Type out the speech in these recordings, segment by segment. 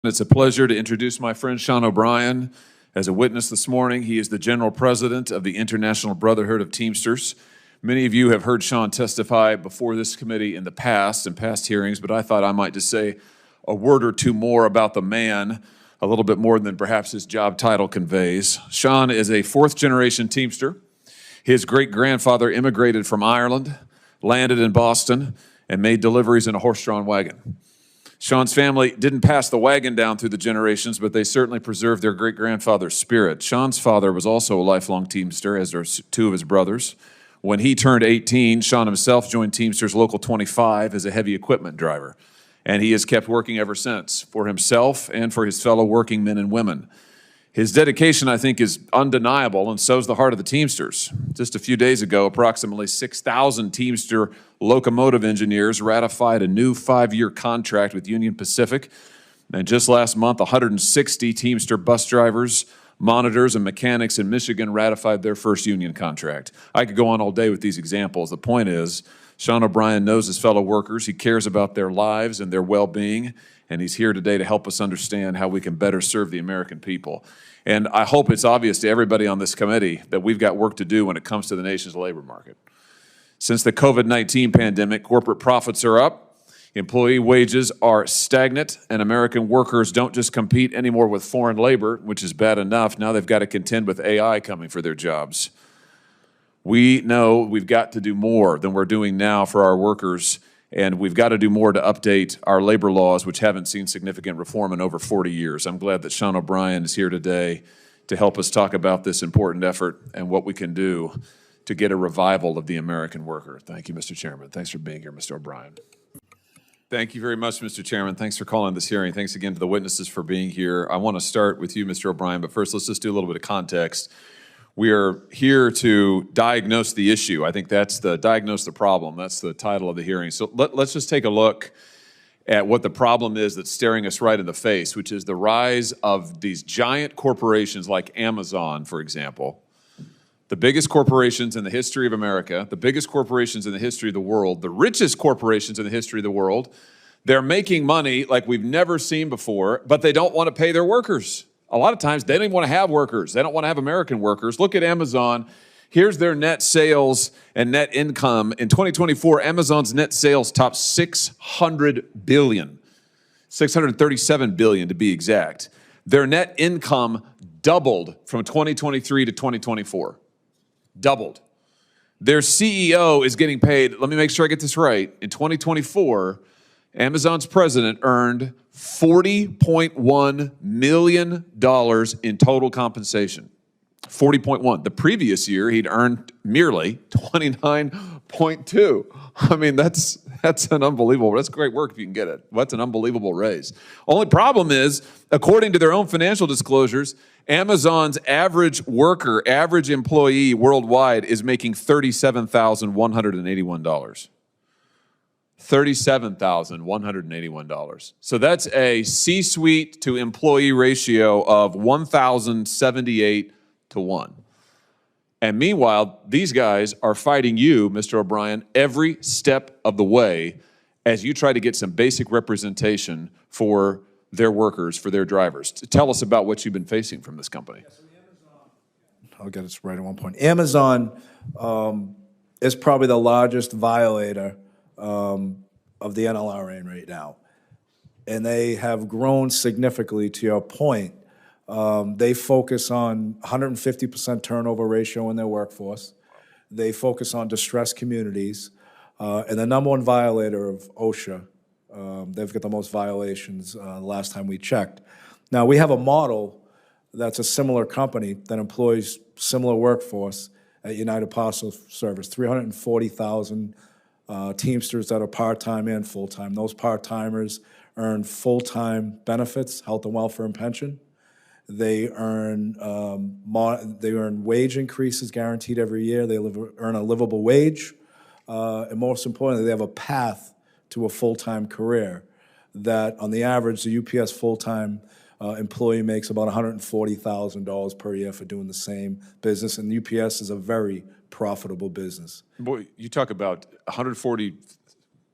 It's a pleasure to introduce my friend Sean O'Brien as a witness this morning. He is the General President of the International Brotherhood of Teamsters. Many of you have heard Sean testify before this committee in the past, in past hearings, but I thought I might just say a word or two more about the man, a little bit more than perhaps his job title conveys. Sean is a fourth-generation Teamster. His great-grandfather immigrated from Ireland, landed in Boston, and made deliveries in a horse-drawn wagon. Sean's family didn't pass the wagon down through the generations, but they certainly preserved their great-grandfather's spirit. Sean's father was also a lifelong Teamster, as are two of his brothers. When he turned 18, Sean himself joined Teamsters Local 25 as a heavy equipment driver, and he has kept working ever since for himself and for his fellow working men and women. His dedication, I think, is undeniable, and so is the heart of the Teamsters. Just a few days ago, approximately 6,000 Teamster locomotive engineers ratified a new 5-year contract with Union Pacific. And just last month, 160 Teamster bus drivers, monitors, and mechanics in Michigan ratified their first union contract. I could go on all day with these examples. The point is, Sean O'Brien knows his fellow workers. He cares about their lives and their well-being, and he's here today to help us understand how we can better serve the American people. And I hope it's obvious to everybody on this committee that we've got work to do when it comes to the nation's labor market. Since the COVID-19 pandemic, corporate profits are up, employee wages are stagnant, and American workers don't just compete anymore with foreign labor, which is bad enough. Now they've got to contend with AI coming for their jobs. We know we've got to do more than we're doing now for our workers, and we've got to do more to update our labor laws, which haven't seen significant reform in over 40 years. I'm glad that Sean O'Brien is here today to help us talk about this important effort and what we can do to get a revival of the American worker. Thank you, Mr. Chairman. Thanks for being here, Mr. O'Brien. Thank you very much, Mr. Chairman. Thanks for calling this hearing. Thanks again to the witnesses for being here. I want to start with you, Mr. O'Brien, but first let's just do a little bit of context. We are here to diagnose the issue. I think that's diagnose the problem. That's the title of the hearing. So let's just take a look at what the problem is that's staring us right in the face, which is the rise of these giant corporations like Amazon, for example. The biggest corporations in the history of America, the biggest corporations in the history of the world, the richest corporations in the history of the world. They're making money like we've never seen before, but they don't want to pay their workers. A lot of times, they don't even want to have workers. They don't want to have American workers. Look at Amazon. Here's their net sales and net income. In 2024, Amazon's net sales topped $600 billion, $637 billion to be exact. Their net income doubled from 2023 to 2024. Doubled. Their CEO is getting paid, let me make sure I get this right, in 2024, Amazon's president earned $40.1 million in total compensation. 40.1. The previous year, he'd earned merely 29.2. I mean, that's an unbelievable, that's great work if you can get it. That's an unbelievable raise. Only problem is, according to their own financial disclosures, Amazon's average worker, average employee worldwide is making $37,181. $37,181. So that's a C-suite to employee ratio of 1,078 to 1. And meanwhile, these guys are fighting you, Mr. O'Brien, every step of the way as you try to get some basic representation for their workers, for their drivers. Tell us about what you've been facing from this company. I'll get this right at one point. Amazon is probably the largest violator of the NLRA right now. And they have grown significantly, to your point. They focus on 150% turnover ratio in their workforce. They focus on distressed communities. And the number one violator of OSHA, they've got the most violations the last time we checked. Now, we have a model that's a similar company that employs similar workforce at United Parcel Service, 340,000 Teamsters that are part-time and full-time. Those part-timers earn full-time benefits, health and welfare and pension. They earn wage increases guaranteed every year. They earn a livable wage. And most importantly, they have a path to a full-time career that, on the average, the UPS full-time employee makes about $140,000 per year for doing the same business, and UPS is a very profitable business. Boy, you talk about 140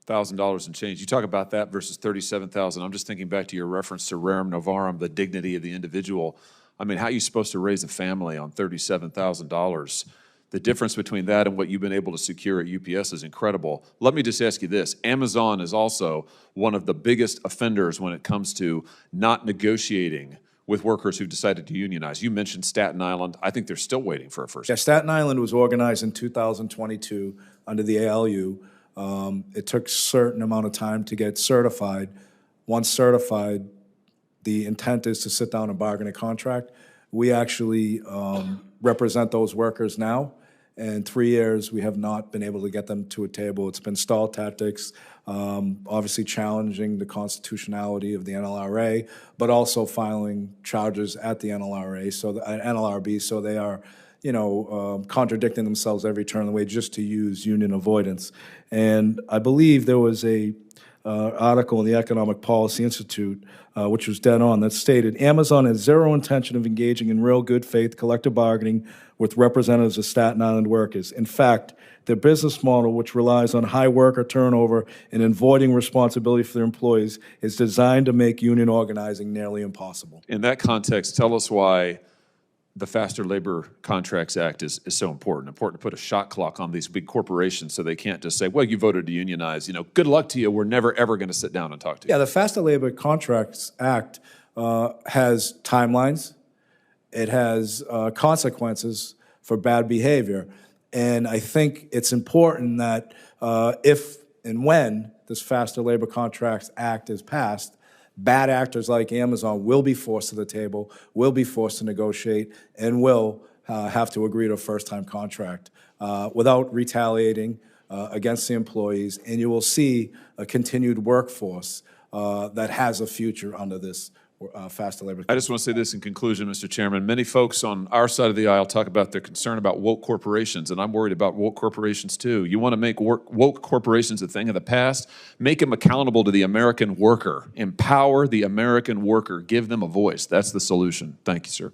$1,000 and change. You talk about that versus 37,000. I'm just thinking back to your reference to rerum novarum, the dignity of the individual. I mean, how are you supposed to raise a family on $37,000? The difference between that and what you've been able to secure at UPS is incredible. Let me just ask you this. Amazon is also one of the biggest offenders when it comes to not negotiating with workers who've decided to unionize. You mentioned Staten Island. I think they're still waiting for a first. Yeah, Staten Island was organized in 2022 under the ALU. It took a certain amount of time to get certified. Once certified, the intent is to sit down and bargain a contract. We actually represent those workers now. In 3 years, we have not been able to get them to a table. It's been stall tactics, obviously challenging the constitutionality of the NLRA, but also filing charges at the NLRA, so the NLRB, so they are, contradicting themselves every turn of the way just to use union avoidance. And I believe there was a article in the Economic Policy Institute, which was dead on, that stated, Amazon has zero intention of engaging in real good faith collective bargaining with representatives of Staten Island workers. In fact, their business model, which relies on high worker turnover and avoiding responsibility for their employees, is designed to make union organizing nearly impossible. In that context, tell us why the Faster Labor Contracts Act is so important. Important to put a shot clock on these big corporations so they can't just say, well, you voted to unionize. Good luck to you. We're never, ever going to sit down and talk to you. Yeah, the Faster Labor Contracts Act has timelines. It has consequences for bad behavior. And I think it's important that if and when this Faster Labor Contracts Act is passed, bad actors like Amazon will be forced to the table, will be forced to negotiate, and will have to agree to a first-time contract without retaliating against the employees. And you will see a continued workforce that has a future under this Faster Labor. I just want to say this in conclusion, Mr. Chairman. Many folks on our side of the aisle talk about their concern about woke corporations, and I'm worried about woke corporations too. You want to make woke corporations a thing of the past? Make them accountable to the American worker. Empower the American worker. Give them a voice. That's the solution. Thank you, sir.